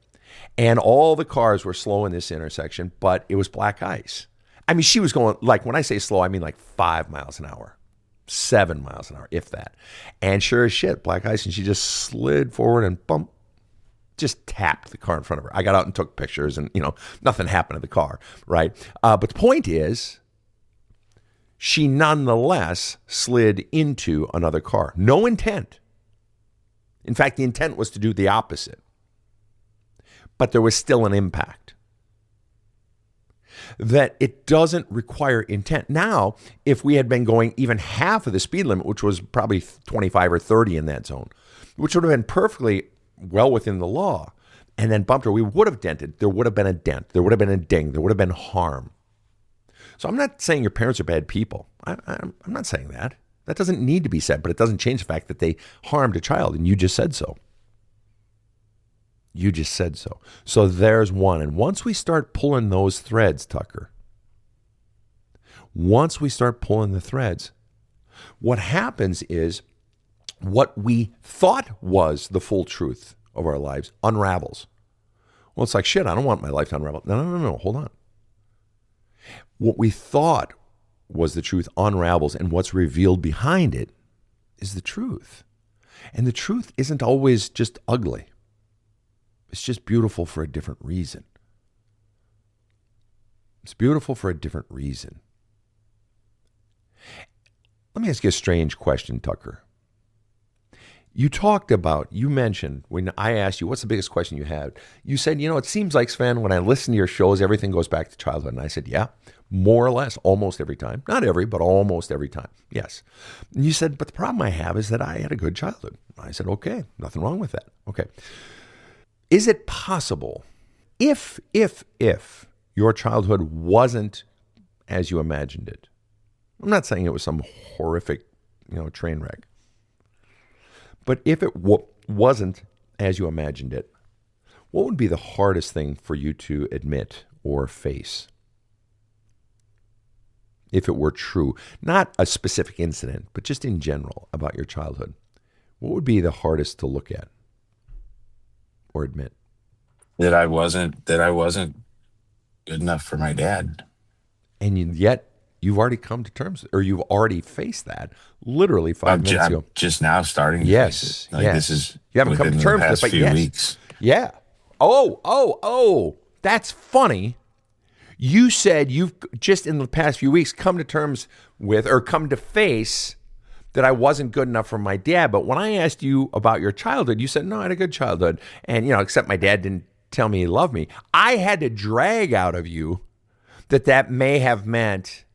and all the cars were slow in this intersection, but it was black ice. I mean, she was going, like, when I say slow, I mean like 5 miles an hour. 7 miles an hour, if that. And sure as shit, black ice, and she just slid forward and bump, just tapped the car in front of her. I got out and took pictures, and, nothing happened to the car, right? But the point is, she nonetheless slid into another car. No intent. In fact, the intent was to do the opposite. But there was still an impact. That it doesn't require intent. Now, if we had been going even half of the speed limit, which was probably 25 or 30 in that zone, which would have been perfectly well within the law, and then bumped her, we would have dented. There would have been a dent. There would have been a ding. There would have been harm. So I'm not saying your parents are bad people. I'm not saying that. That doesn't need to be said, but it doesn't change the fact that they harmed a child, and you just said so. You just said so. So there's one. And once we start pulling those threads, Tucker, once we start pulling the threads, what happens is what we thought was the full truth of our lives unravels. Well, it's like, shit, I don't want my life to unravel. No, hold on. What we thought was the truth unravels, and what's revealed behind it is the truth. And the truth isn't always just ugly. It's just beautiful for a different reason. It's beautiful for a different reason. Let me ask you a strange question, Tucker. You mentioned, when I asked you, what's the biggest question you had? You said, it seems like, Sven, when I listen to your shows, everything goes back to childhood. And I said, yeah, more or less, almost every time. Not every, but almost every time. Yes. And you said, but the problem I have is that I had a good childhood. I said, okay, nothing wrong with that. Okay. Is it possible, if your childhood wasn't as you imagined it? I'm not saying it was some horrific, train wreck. But if it wasn't as you imagined it, what would be the hardest thing for you to admit or face? If it were true, not a specific incident, but just in general about your childhood, what would be the hardest to look at? or admit? That I wasn't good enough for my dad. And yet you've already come to terms, or you've already faced that literally 5 minutes ago. I'm just now starting to face Yes, it. Like yes. this is You haven't come within to the terms with it, past but few yes. weeks. Yeah. Oh. That's funny. You said you've just in the past few weeks come to terms with, or come to face, that I wasn't good enough for my dad. But when I asked you about your childhood, you said, no, I had a good childhood. And, except my dad didn't tell me he loved me. I had to drag out of you that may have meant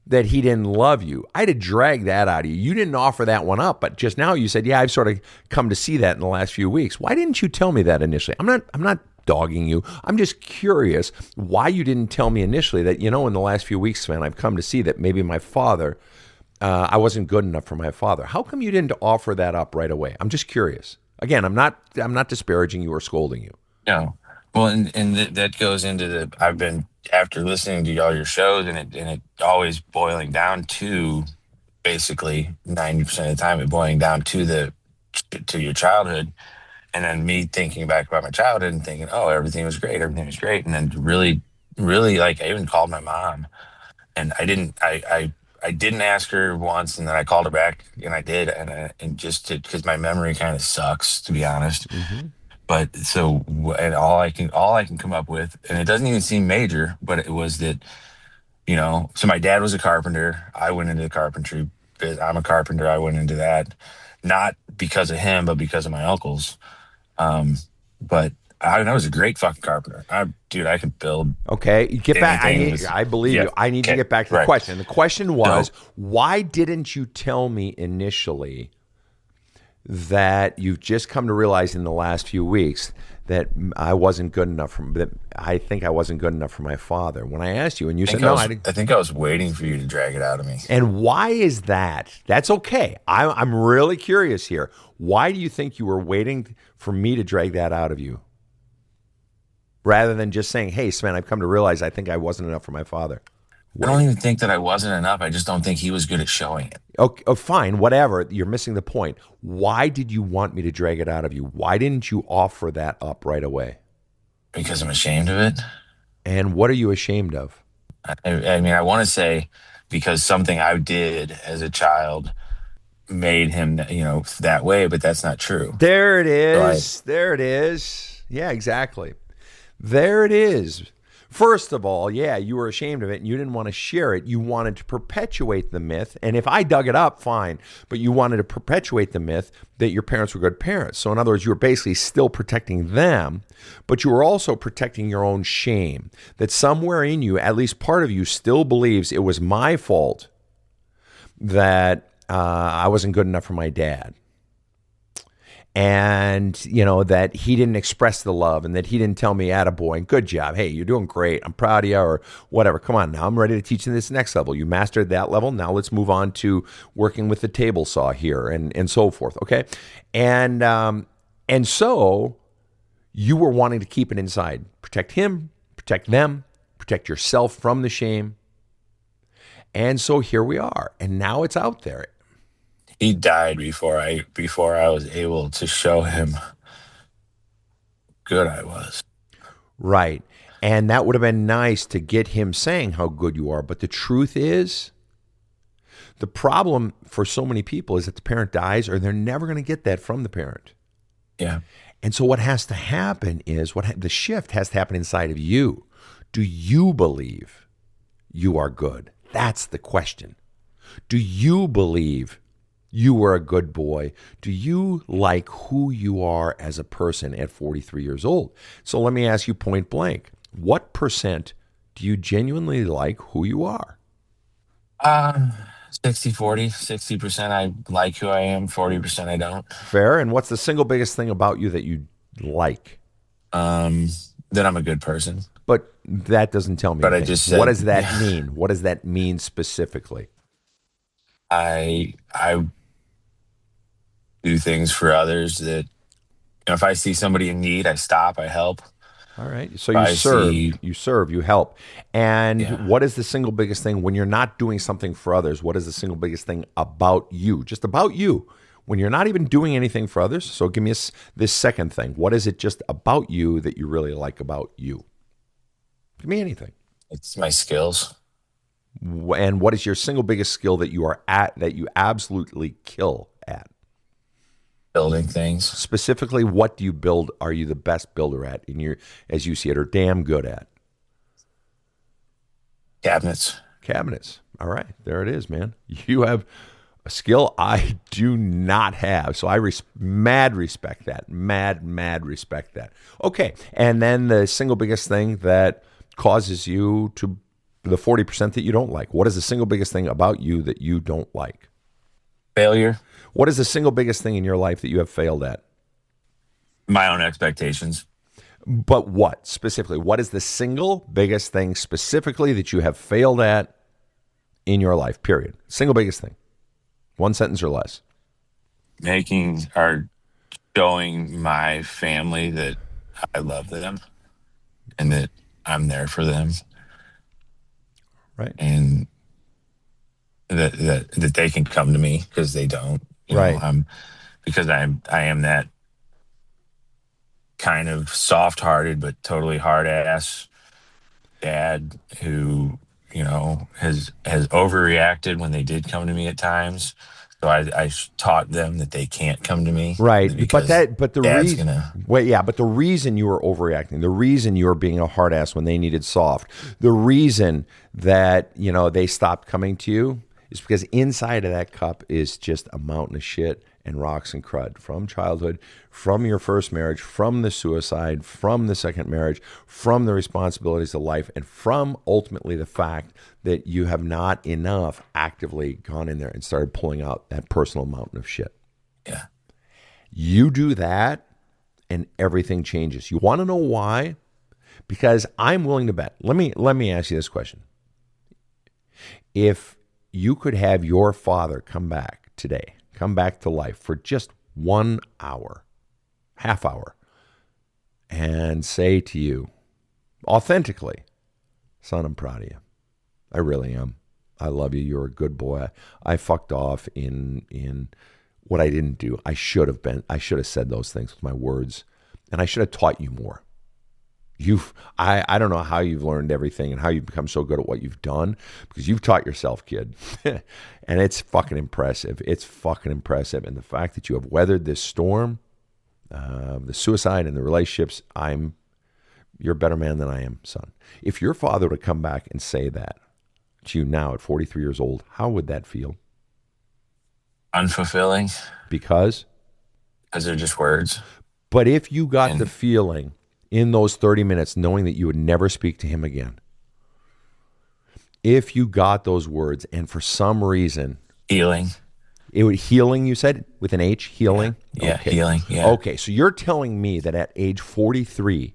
that he didn't love you. I had to drag that out of you. You didn't offer that one up, but just now you said, yeah, I've sort of come to see that in the last few weeks. Why didn't you tell me that initially? I'm not dogging you. I'm just curious why you didn't tell me initially that, in the last few weeks, Sven, I've come to see that maybe my father, I wasn't good enough for my father. How come you didn't offer that up right away? I'm just curious. Again, I'm not disparaging you or scolding you. No. Well, and that goes into I've been, after listening to all your shows, and it always boiling down to basically 90% of the time, it boiling down to your childhood. And then me thinking back about my childhood and thinking, oh, everything was great. And then really, really, like, I even called my mom, and I didn't ask her once, and then I called her back, and I did. And just because my memory kind of sucks, to be honest. Mm-hmm. But so, and all I can come up with, and it doesn't even seem major, but it was that, so my dad was a carpenter. I went into the carpentry. I'm a carpenter. I went into that, not because of him, but because of my uncles. But I was a great fucking carpenter. I could build. Okay, you get back. anything. I believe Yeah. you. I need to Okay. get back to the Right. question. The question was, No. why didn't you tell me initially that you've just come to realize in the last few weeks that I wasn't good enough that I think I wasn't good enough for my father? When I asked you, and you said no, I didn't. I think I was waiting for you to drag it out of me. And why is that? That's okay. I'm really curious here. Why do you think you were waiting for me to drag that out of you, rather than just saying, "Hey, Sven, I've come to realize I think I wasn't enough for my father"? I don't even think that I wasn't enough. I just don't think he was good at showing it. Okay, fine, whatever. You're missing the point. Why did you want me to drag it out of you? Why didn't you offer that up right away? Because I'm ashamed of it. And what are you ashamed of? I mean, I want to say because something I did as a child made him, that way, but that's not true. There it is. Right. There it is. Yeah, exactly. There it is. First of all, yeah, you were ashamed of it and you didn't want to share it. You wanted to perpetuate the myth. And if I dug it up, fine. But you wanted to perpetuate the myth that your parents were good parents. So in other words, you were basically still protecting them, but you were also protecting your own shame. That somewhere in you, at least part of you, still believes it was my fault that I wasn't good enough for my dad. And, that he didn't express the love and that he didn't tell me, attaboy, good job. Hey, you're doing great. I'm proud of you, or whatever. Come on, now I'm ready to teach you this next level. You mastered that level. Now let's move on to working with the table saw here and so forth. Okay. And so you were wanting to keep it inside, protect him, protect them, protect yourself from the shame. And so here we are. And now it's out there. He died before I was able to show him good I was. Right. And that would have been nice to get him saying how good you are. But the truth is, the problem for so many people is that the parent dies, or they're never going to get that from the parent. Yeah. And so what has to happen is the shift has to happen inside of you. Do you believe you are good? That's the question. Do you believe you were a good boy? Do you like who you are as a person at 43 years old? So let me ask you point blank. What percent do you genuinely like who you are? 60-40. 60% I like who I am, 40% I don't. Fair. And what's the single biggest thing about you that you like? That I'm a good person. But that doesn't tell me But anything. I just said, what does that mean? What does that mean specifically? I do things for others that, if I see somebody in need, I stop, I help. All right. So you serve, you help. And what is the single biggest thing when you're not doing something for others? What is the single biggest thing about you? Just about you. when you're not even doing anything for others. So give me this second thing. What is it just about you that you really like about you? Give me anything. It's my skills. And what is your single biggest skill that you are at, that you absolutely kill at? Building things. Specifically, what do you build? Are you the best builder at, as you see it, or damn good at? Cabinets. All right, there it is, man. You have a skill I do not have, so I mad respect that. Mad respect that. Okay, and then the single biggest thing that causes you to the 40% that you don't like. What is the single biggest thing about you that you don't like? Failure. What is the single biggest thing in your life that you have failed at? My own expectations. But what specifically? What is the single biggest thing specifically that you have failed at in your life, period? Single biggest thing. One sentence or less. Showing my family that I love them and that I'm there for them. Right. And that they can come to me, because they don't. Right. Because I am that kind of soft-hearted but totally hard-ass dad who, has overreacted when they did come to me at times. So I taught them that they can't come to me. Right. But the reason you were overreacting, the reason you were being a hard ass when they needed soft, the reason that, they stopped coming to you is because inside of that cup is just a mountain of shit and rocks and crud from childhood, from your first marriage, from the suicide, from the second marriage, from the responsibilities of life, and from ultimately the fact that you have not enough actively gone in there and started pulling out that personal mountain of shit. Yeah. You do that and everything changes. You want to know why? Because I'm willing to bet. Let me ask you this question. If you could have your father come back today, come back to life for just 1 hour, half hour, and say to you authentically, son, I'm proud of you. I really am. I love you. You're a good boy. I fucked off in what I didn't do. I should have said those things with my words, and I should have taught you more. I don't know how you've learned everything and how you've become so good at what you've done, because you've taught yourself, kid. And it's fucking impressive. It's fucking impressive. And the fact that you have weathered this storm, the suicide and the relationships, you're a better man than I am, son. If your father would come back and say that to you now at 43 years old, how would that feel? Unfulfilling. Because they're just words. But if you got the feeling in those 30 minutes, knowing that you would never speak to him again, if you got those words and for some reason... Healing. It would healing, you said, with an H, healing? Yeah, okay. Healing, yeah. Okay, so you're telling me that at age 43,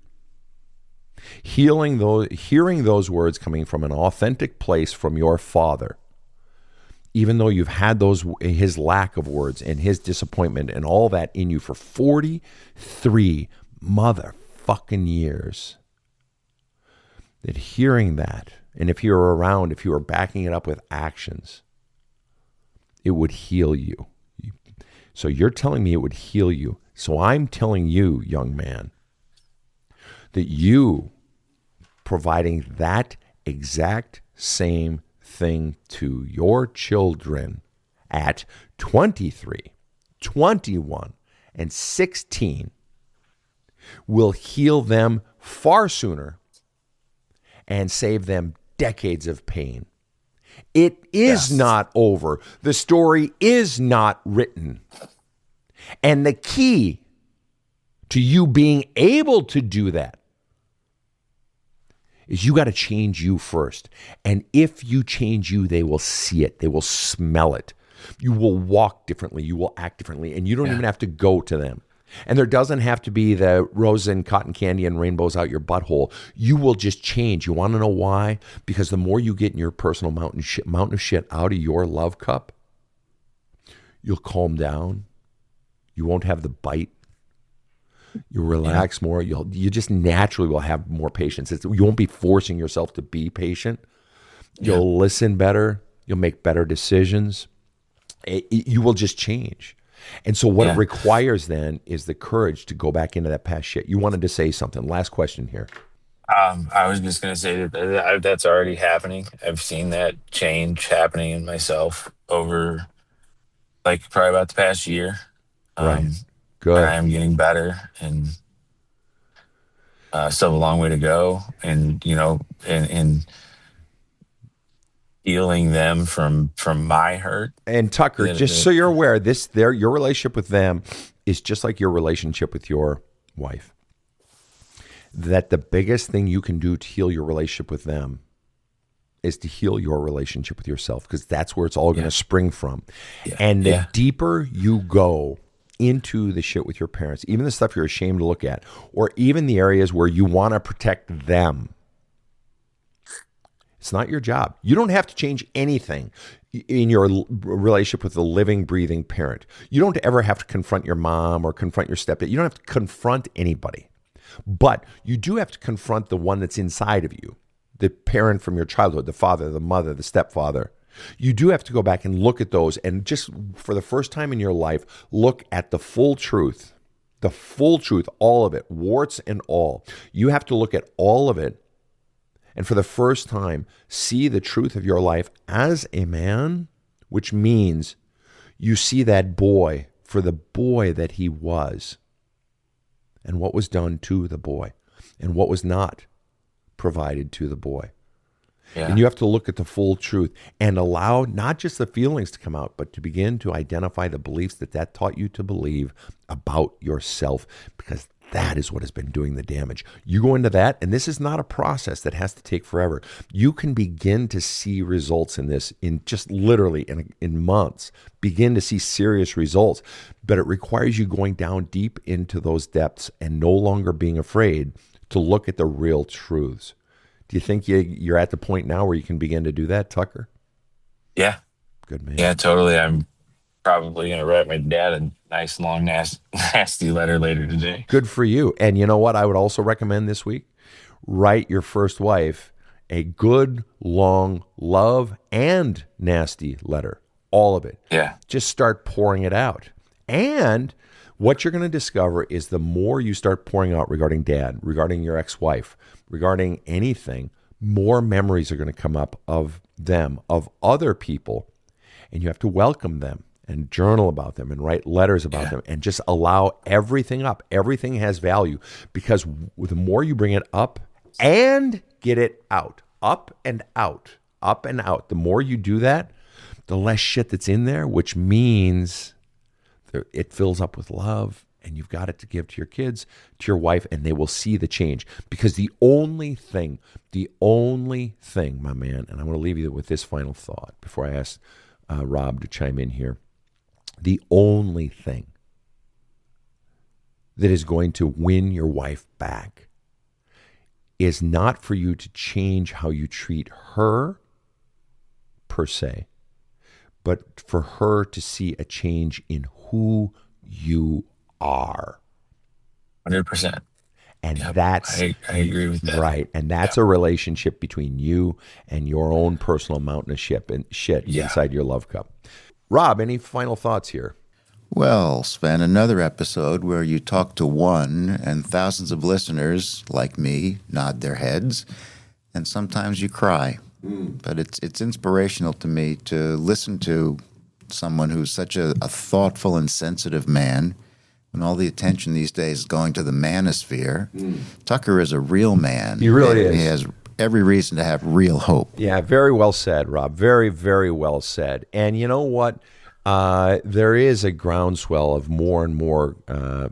hearing those words coming from an authentic place from your father, even though you've had his lack of words and his disappointment and all that in you for 43 motherfucking years, that hearing that, and if you were around, if you were backing it up with actions, it would heal you. So you're telling me it would heal you. So I'm telling you, young man, that you providing that exact same thing to your children at 23, 21, and 16 will heal them far sooner and save them decades of pain. It is not over. The story is not written. And the key to you being able to do that is you got to change you first. And if you change you, they will see it. They will smell it. You will walk differently. You will act differently. And you don't even have to go to them. And there doesn't have to be the rose and cotton candy and rainbows out your butthole. You will just change. You want to know why? Because the more you get in your personal mountain of shit out of your love cup, you'll calm down. You won't have the bite. You'll relax more. You just naturally will have more patience. You won't be forcing yourself to be patient. You'll listen better. You'll make better decisions. You will just change. And so what it Yeah. requires then is the courage to go back into that past shit. You wanted to say something. Last question here. I was just gonna say that's already happening. I've seen that change happening in myself over like probably about the past year. Right. Um, and Good. I am getting better, and still a long way to go. And and healing them from my hurt. And Tucker, That, just so that- you're aware, your relationship with them is just like your relationship with your wife. That the biggest thing you can do to heal your relationship with them is to heal your relationship with yourself, because that's where it's all going to spring from. Yeah. And the Yeah. deeper you go into the shit with your parents, even the stuff you're ashamed to look at, or even the areas where you want to protect them, it's not your job. You don't have to change anything in your relationship with a living, breathing parent. You don't ever have to confront your mom or confront your stepdad. You don't have to confront anybody. But you do have to confront the one that's inside of you, the parent from your childhood, the father, the mother, the stepfather. You do have to go back and look at those, and just for the first time in your life, look at the full truth, all of it, warts and all. You have to look at all of it, and for the first time, see the truth of your life as a man, which means you see that boy for the boy that he was, and what was done to the boy, and what was not provided to the boy. Yeah. And you have to look at the full truth and allow not just the feelings to come out, but to begin to identify the beliefs that taught you to believe about yourself, because that is what has been doing the damage. You go into that, and this is not a process that has to take forever. You can begin to see results in this in just literally in months, begin to see serious results. But it requires you going down deep into those depths and no longer being afraid to look at the real truths. Do you think you're at the point now where you can begin to do that, Tucker? Yeah. Good man. Yeah, totally. I'm probably gonna write my dad a nice long nasty letter later today. Good for you. And you know what I would also recommend this week? Write your first wife a good, long, love and nasty letter. All of it. Yeah. Just start pouring it out. And what you're going to discover is the more you start pouring out regarding dad, regarding your ex-wife, regarding anything, more memories are going to come up of them, of other people. And you have to welcome them and journal about them and write letters about them and just allow everything up. Everything has value, because the more you bring it up and get it out, up and out, the more you do that, the less shit that's in there, which means it fills up with love, and you've got it to give to your kids, to your wife, and they will see the change. Because the only thing, my man, and I'm going to leave you with this final thought before I ask Rob to chime in here. The only thing that is going to win your wife back is not for you to change how you treat her per se, but for her to see a change in who you are. 100%. And Yep, that's I agree with that. right. And that's a relationship between you and your own personal mountain of shit inside your love cup. Rob, any final thoughts here? Well, Sven, another episode where you talk to one and thousands of listeners, like me, nod their heads, and sometimes you cry. But it's inspirational to me to listen to someone who's such a thoughtful and sensitive man, when all the attention these days is going to the manosphere. Tucker is a real man. He really is. He has every reason to have real hope. Yeah, very well said, Rob. Very, very well said. And you know what? There is a groundswell of more and more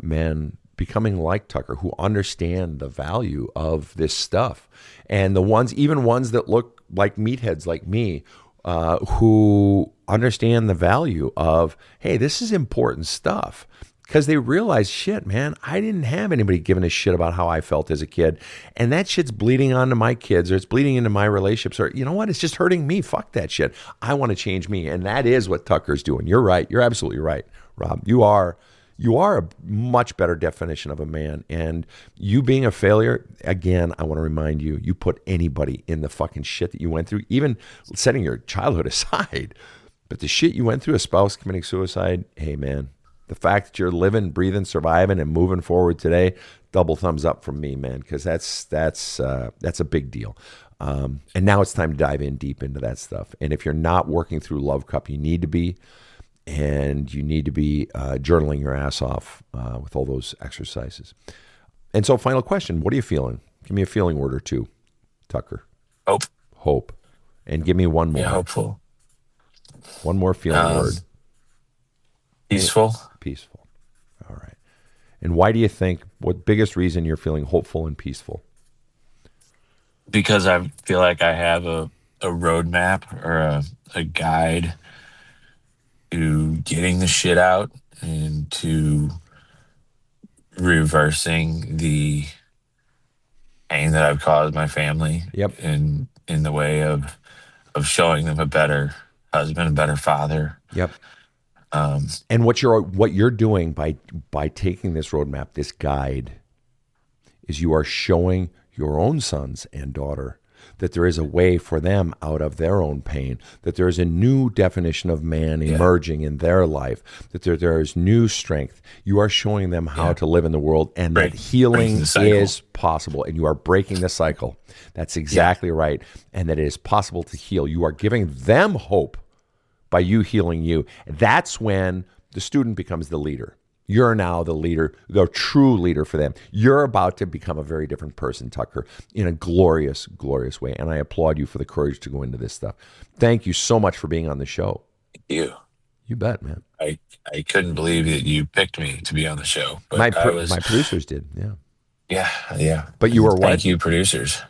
men becoming like Tucker, who understand the value of this stuff. And the ones, even ones that look like meatheads like me, who understand the value of, hey, this is important stuff. Because they realize, shit, man, I didn't have anybody giving a shit about how I felt as a kid. And that shit's bleeding onto my kids, or it's bleeding into my relationships, or you know what? It's just hurting me. Fuck that shit. I want to change me. And that is what Tucker's doing. You're right. You're absolutely right, Rob. You are a much better definition of a man. And you being a failure, again, I want to remind you, you put anybody in the fucking shit that you went through, even setting your childhood aside. But the shit you went through, a spouse committing suicide, hey, man, The fact that you're living, breathing, surviving, and moving forward today, double thumbs up from me, man, because that's a big deal. And now it's time to dive in deep into that stuff. And if you're not working through Love Cup, you need to be, and you need to be journaling your ass off with all those exercises. And so, final question: what are you feeling? Give me a feeling word or two, Tucker. Hope. And give me one more. Yeah, hopeful. One more feeling word. Peaceful. Peaceful. All right. And why do you think, what biggest reason you're feeling hopeful and peaceful? Because I feel like I have a roadmap or a guide to getting the shit out and to reversing the pain that I've caused my family. Yep. In the way of showing them a better husband, a better father. Yep. And what you're doing by taking this roadmap, this guide, is you are showing your own sons and daughter that there is a way for them out of their own pain, that there is a new definition of man emerging in their life, that there is new strength. You are showing them how to live in the world, and that healing is possible, and you are breaking the cycle. That's exactly right. And that it is possible to heal. You are giving them hope by you healing you. That's when the student becomes the leader. You're now the leader, the true leader for them. You're about to become a very different person, Tucker, in a glorious, glorious way. And I applaud you for the courage to go into this stuff. Thank you so much for being on the show. Thank you. You bet, man. I couldn't believe that you picked me to be on the show. But my producers did, yeah. Yeah. But you were what? Thank you, producers.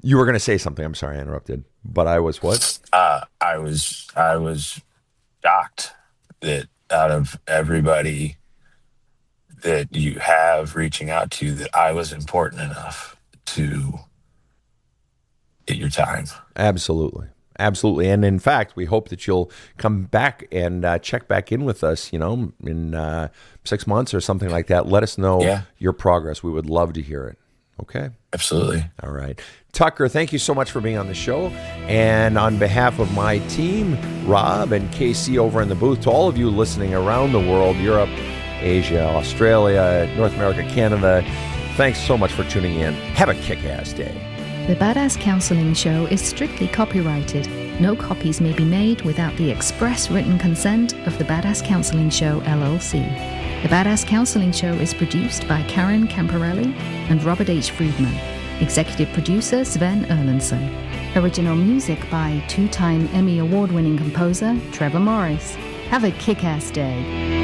You were going to say something. I'm sorry I interrupted. But I was what? I was shocked that out of everybody that you have reaching out to you, that I was important enough to get your time. Absolutely. And in fact, we hope that you'll come back and check back in with us, in 6 months or something like that. Let us know your progress. We would love to hear it. Okay? Absolutely. All right. Tucker, thank you so much for being on the show. And on behalf of my team, Rob and Casey over in the booth, to all of you listening around the world, Europe, Asia, Australia, North America, Canada, thanks so much for tuning in. Have a kick-ass day. The Badass Counseling Show is strictly copyrighted. No copies may be made without the express written consent of the Badass Counseling Show, LLC. The Badass Counseling Show is produced by Karen Camparelli and Robert H. Friedman. Executive producer Sven Erlandson. Original music by two-time Emmy Award-winning composer Trevor Morris. Have a kick-ass day.